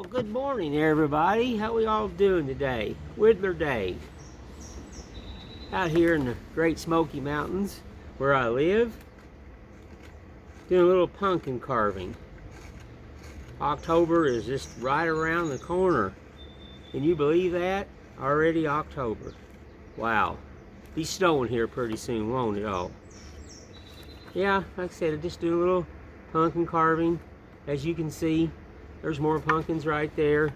Well, good morning, everybody. How we all doing today? Whittler Dave. Out here in the Great Smoky Mountains, where I live, doing a little pumpkin carving. October is just right around the corner. Can you believe that? Already October. Wow. Be snowing here pretty soon, won't it all? Yeah, like I said, I just do a little pumpkin carving. As you can see, there's more pumpkins right there.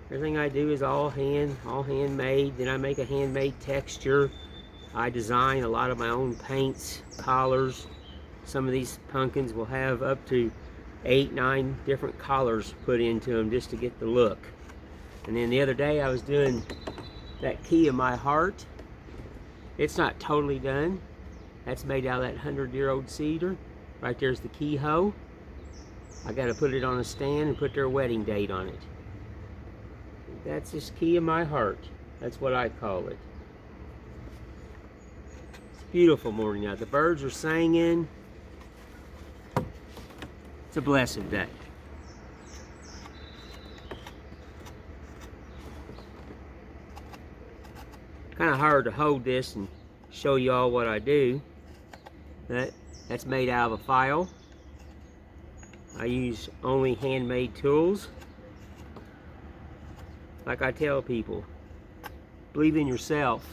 Everything I do is all handmade. Then I make a handmade texture. I design a lot of my own paints, collars. Some of these pumpkins will have up to 8, 9 different collars put into them just to get the look. And then the other day I was doing that key of my heart. It's not totally done. That's made out of that 100-year-old cedar. Right there's the keyhole. I got to put it on a stand and put their wedding date on it. That's this key of my heart. That's what I call it. It's a beautiful morning out. The birds are singing. It's a blessed day. Kind of hard to hold this and show you all what I do. That's made out of a file. I use only handmade tools. Like I tell people, believe in yourself.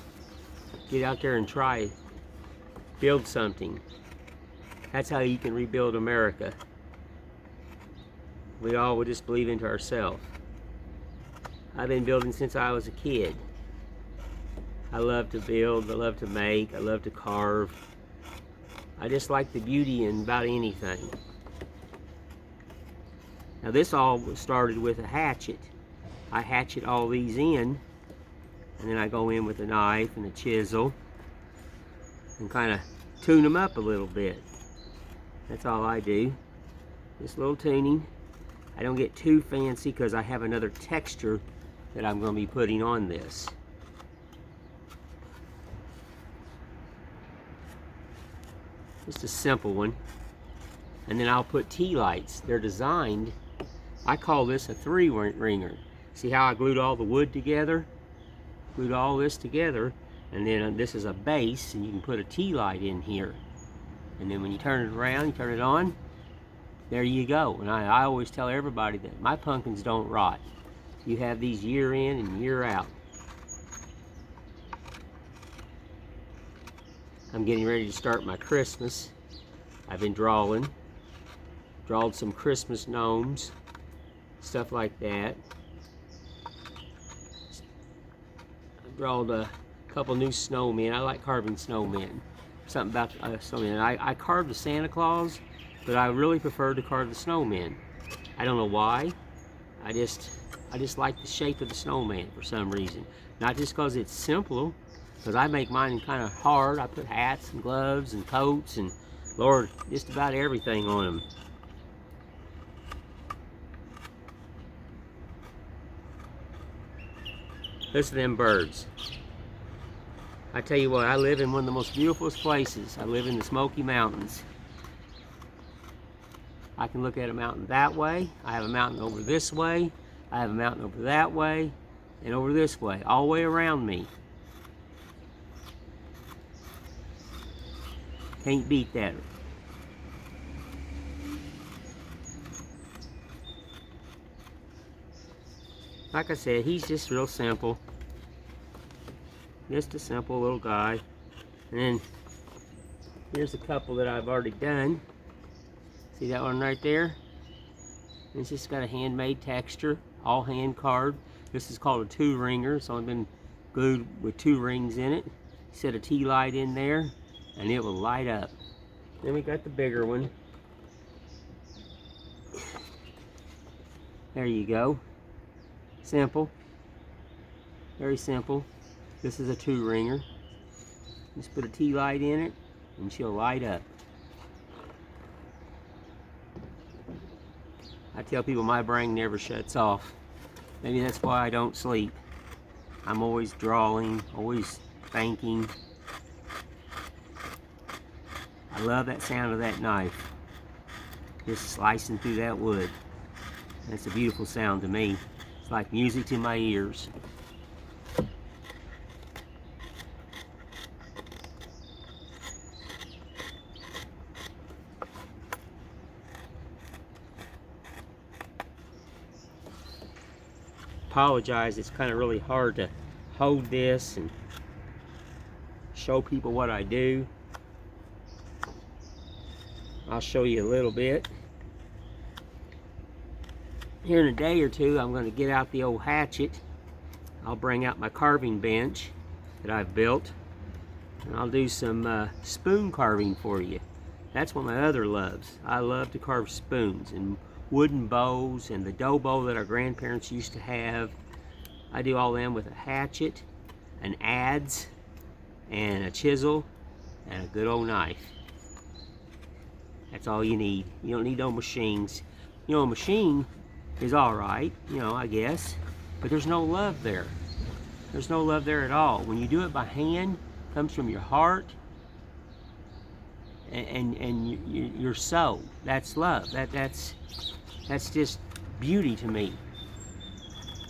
Get out there and try it. Build something. That's how you can rebuild America. We all would just believe into ourselves. I've been building since I was a kid. I love to build, I love to make, I love to carve. I just like the beauty in about anything. Now this all started with a hatchet. I hatchet all these in, and then I go in with a knife and a chisel and kind of tune them up a little bit. That's all I do. Just a little tuning. I don't get too fancy because I have another texture that I'm going to be putting on this. Just a simple one. And then I'll put tea lights. They're designed, I call this a 3-ringer. See how I glued all the wood together? Glued all this together, and then this is a base, and you can put a tea light in here. And then when you turn it around, you turn it on, there you go. And I always tell everybody that my pumpkins don't rot. You have these year in and year out. I'm getting ready to start my Christmas. I've been drawing some Christmas gnomes, stuff like that. I've drawn a couple new snowmen. I like carving snowmen. Something about snowmen. I carved the Santa Claus, but I really prefer to carve the snowmen. I don't know why. I just like the shape of the snowman for some reason. Not just because it's simple, because I make mine kind of hard. I put hats and gloves and coats and, Lord, just about everything on them. Listen to them birds. I tell you what, I live in one of the most beautiful places. I live in the Smoky Mountains. I can look at a mountain that way. I have a mountain over this way. I have a mountain over that way and over this way, all the way around me. Can't beat that. Like I said, he's just real simple. Just a simple little guy. And then here's a couple that I've already done. See that one right there? It's just got a handmade texture, all hand carved. This is called a 2-ringer. It's only been glued with 2 rings in it. Set a tea light in there and it will light up. Then we got the bigger one. There you go. Simple. Very simple. This is a 2-ringer. Just put a tea light in it and she'll light up. I tell people my brain never shuts off. Maybe that's why I don't sleep. I'm always drawing, always thinking. I love that sound of that knife just slicing through that wood. That's a beautiful sound to me. It's like music to my ears. Apologize, it's kind of really hard to hold this and show people what I do. I'll show you a little bit. Here in a day or two, I'm going to get out the old hatchet. I'll bring out my carving bench that I've built, and I'll do some spoon carving for you. That's what my other loves. I love to carve spoons and wooden bowls and the dough bowl that our grandparents used to have. I do all them with a hatchet, an adze, and a chisel, and a good old knife. That's all you need. You don't need no machines. You know, a machine is alright, you know, I guess, but there's no love there. There's no love there at all. When you do it by hand, it comes from your heart and your soul. That's love. That's just beauty to me.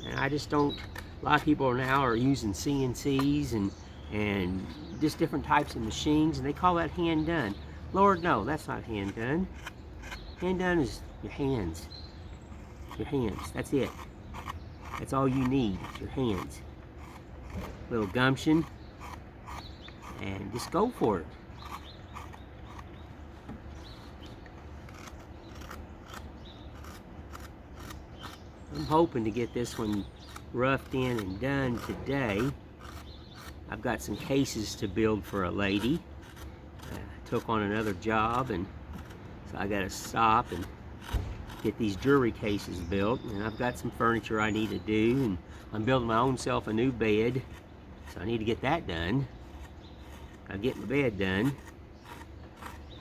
And I just don't. A lot of people now are using CNCs and just different types of machines, and they call that hand done. Lord, no, that's not hand done. Hand done is your hands. Your hands. That's it. That's all you need. Your hands. Little gumption, and just go for it. I'm hoping to get this one roughed in and done today. I've got some cases to build for a lady. I took on another job, and so I got to stop and get these jewelry cases built. And I've got some furniture I need to do, and I'm building my own self a new bed, so I need to get that done. I'll get my bed done,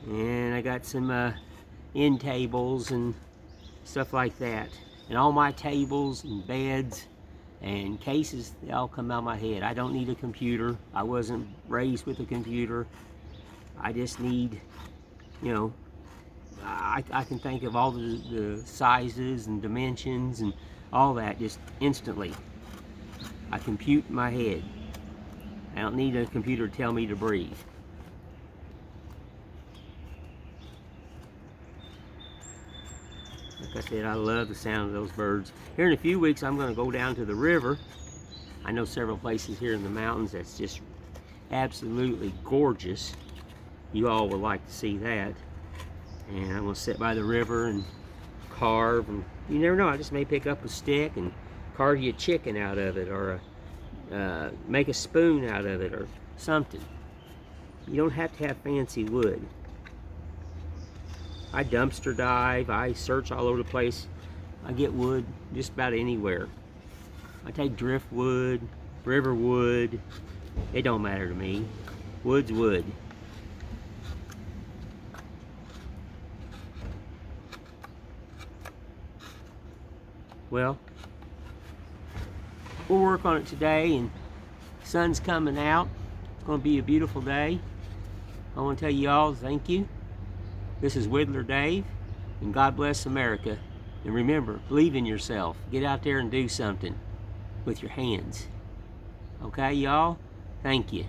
and I got some end tables and stuff like that. And all my tables and beds and cases, they all come out of my head. I don't need a computer. I wasn't raised with a computer. I just need, you know, I can think of all the sizes and dimensions and all that just instantly. I compute in my head. I don't need a computer to tell me to breathe. Like I said, I love the sound of those birds. Here in a few weeks, I'm going to go down to the river. I know several places here in the mountains that's just absolutely gorgeous. You all would like to see that. And I'm going to sit by the river and carve. And you never know, I just may pick up a stick and carve you a chicken out of it, or make a spoon out of it, or something. You don't have to have fancy wood. I dumpster dive, I search all over the place. I get wood just about anywhere. I take driftwood, river wood. It don't matter to me. Wood's wood. Well, we'll work on it today, and the sun's coming out. It's going to be a beautiful day. I want to tell you all thank you. This is Whittler Dave, and God bless America. And remember, believe in yourself. Get out there and do something with your hands. Okay, y'all? Thank you.